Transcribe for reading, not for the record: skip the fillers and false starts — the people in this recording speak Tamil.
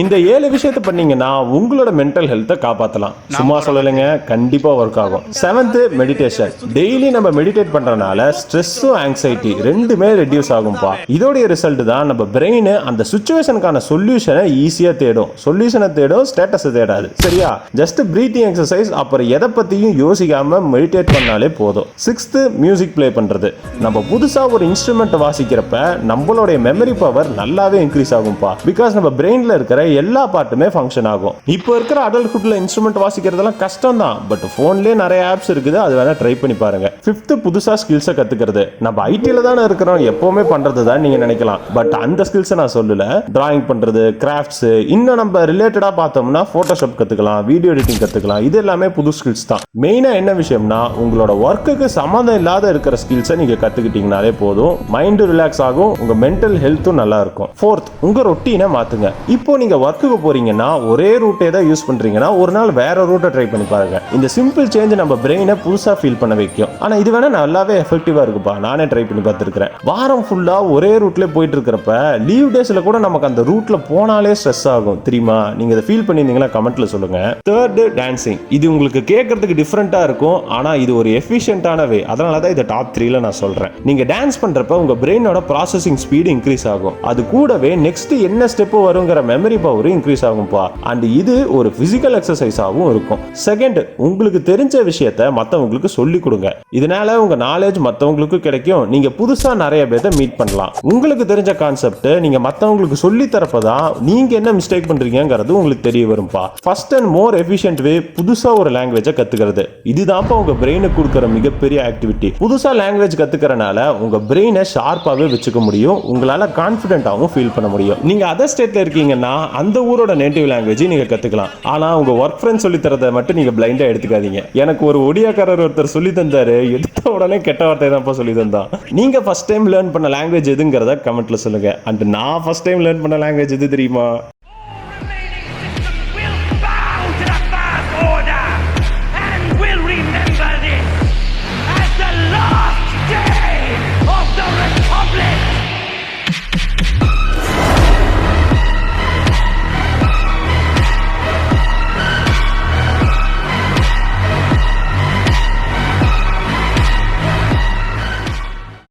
இந்த 7 விஷயத்தை பண்ணீங்கன்னா உங்களோட மென்டல் ஹெல்த்தை காப்பாற்றலாம். சும்மா சொல்லலைங்க, கண்டிப்பாக ஒர்க் ஆகும். 7th meditation. டெய்லி நம்ம மெடிடேட் பண்றதுனால ஸ்ட்ரெஸ்ஸும் ஆங்ஸைட்டி ரெண்டுமே ரெடியூஸ் ஆகும்பா. இதோடைய ரிசல்ட் தான் நம்ம பிரெயின் அந்த சுச்சுவேஷனுக்கான சொல்யூஷனை ஈஸியாக தேடும். சொல்யூஷனை தேடும், ஸ்டேட்டஸை தேடாது. சரியா? ஜஸ்ட் பிரீத்திங் எக்ஸசைஸ், அப்புறம் எதை பற்றியும் யோசிக்காம மெடிடேட் பண்ணாலே போதும். 6th மியூசிக் ப்ளே பண்ணுறது. நம்ம புதுசாக ஒரு இன்ஸ்ட்ருமெண்ட் வாசிக்கிறப்ப நம்மளுடைய மெமரி பவர் நல்லாவே இன்க்ரீஸ் ஆகும்பா. பிகாஸ் நம்ம பிரெயினில் இருக்கிற எல்லா பார்ட்டுமே ஃபங்க்ஷன் ஆகும். இப்போ இருக்கிற அடல்ட்ஹுட்ல இன்ஸ்ட்ருமெண்ட் வாசிக்கிறதெல்லாம் கஷ்டம் தான். பட் போன்லயே நிறைய ஆப்ஸ் இருக்குது, அது வேணா ட்ரை பண்ணி பாருங்க. 5th புதுசா ஸ்கில்ஸை கத்துக்கிறது. நம்ம ஐடில தானே இருக்கிறோம், எப்பவுமே பண்றது தான் நீங்க நினைக்கலாம். பட் அந்த ஸ்கில்ஸை நான் சொல்லல. டிராயிங் பண்றது, கிராஃப்ட்ஸ், இன்னும் நம்ம ரிலேட்டடா பார்த்தோம்னா போட்டோஷாப் கத்துக்கலாம், வீடியோ எடிட்டிங் கத்துக்கலாம். இது எல்லாமே புது ஸ்கில்ஸ் தான். மெயினா என்ன விஷயம்னா உங்களோட ஒர்க்குக்கு சம்மந்தம் இல்லாத இருக்கிற ஸ்கில்ஸை நீங்க கத்துக்கிட்டீங்கனாலே போதும். மைண்ட் ரிலாக்ஸ் ஆகும், உங்க மென்டல் ஹெல்த்தும் நல்லா இருக்கும். 4th உங்க ரொட்டீனை மாத்துங்க. இப்போ நீங்க ஒர்க்குக்கு போறீங்கன்னா ஒரே ரூட்டே தான் யூஸ் பண்றீங்கன்னா ஒரு நாள் வேற ரூட்டை ட்ரை பண்ணி பாருங்க. இந்த சிம்பிள் சேஞ்ச் நம்ம பிரெயினை புதுசா ஃபீல் பண்ண வைக்கும். ஆனா இது வேணா நல்லாவே எஃபெக்டிவா இருக்குப்பா. நானே ட்ரை பண்ணி பார்த்துருக்கேன். வாரம் ஃபுல்லா ஒரே ரூட்ல போயிட்டு இருக்கிறப்ப லீவ் டேஸ்ல கூட நமக்கு அந்த ரூட்ல போனாலே ஸ்ட்ரெஸ் ஆகும் தெரியுமா? நீங்க இதை ஃபீல் பண்ணிருந்தீங்களா? கமெண்ட்ல சொல்லுங்க. 3rd dancing. இது உங்களுக்கு கேட்கறதுக்கு டிஃப்ரெண்டா இருக்கும், ஆனா இது ஒரு எஃபிஷியன்டான வே. அதனால தான் இதை டாப் 3ல நான் சொல்றேன். நீங்க டான்ஸ் பண்றப்ப உங்க பிரெயினோட ப்ராசஸிங் ஸ்பீடு இன்க்ரீஸ் ஆகும். அது கூடவே நெக்ஸ்ட் என்ன ஸ்டெப் வருங்கிற மெமரி பவர் இன்க்ரீஸ் ஆகும்பா. அண்ட் இது ஒரு பிசிக்கல் எக்ஸசைஸாகவும் இருக்கும். செகண்ட், உங்களுக்கு தெரிஞ்ச விஷயத்தை மற்றவங்களுக்கு சொல்லிக் கொடுங்க. இதனால உங்க நாலேஜ் மற்றவங்களுக்கு கிடைக்கும். நீங்க புதுசா நிறைய பேரை மீட் பண்ணலாம். உங்களுக்கு தெரிஞ்ச கான்செப்ட் நீங்க மற்றவங்களுக்கு சொல்லி தரப்பதான் நீங்க என்ன மிஸ்டேக் பண்றீங்கிறது உங்களுக்கு தெரிய வரும்பா. First and more efficient way புதுசா ஒரு லாங்குவேஜை கத்துக்கிறது. இதுதான்ப்பா உங்க பிரெயினுக்கு கொடுக்குற மிகப்பெரிய ஆக்டிவிட்டி. புதுசா லாங்குவேஜ் கத்துக்கிறனால உங்க பிரெயினை ஷார்ப்பாவே வச்சுக்க முடியும். உங்களால கான்ஃபிடென்ட்டாகவும் ஃபீல் பண்ண முடியும். நீங்க அதர் ஸ்டேட்ல இருக்கீங்கன்னா அந்த ஊரோட நேட்டிவ் லாங்குவேஜ் நீங்க கத்துக்கலாம். ஆனா உங்க ஒர்க் ஃப்ரெண்ட் சொல்லி தரதை மட்டும் நீங்க பிளைண்டா எடுத்துக்காதீங்க. எனக்கு ஒரு ஒடியாக்காரர் ஒருத்தர் சொல்லி தந்தாரு, எடுத்த உடனே கெட்ட வார்த்தை தான் சொல்லி தந்தான். நீங்க ஃபர்ஸ்ட் டைம் லேர்ன் பண்ண லாங்குவேஜ் எதுங்கிறத கமெண்ட்ல சொல்லுங்க. அண்ட் நான் ஃபர்ஸ்ட் டைம் லேர்ன் பண்ண லாங்குவேஜ் எது தெரியுமா?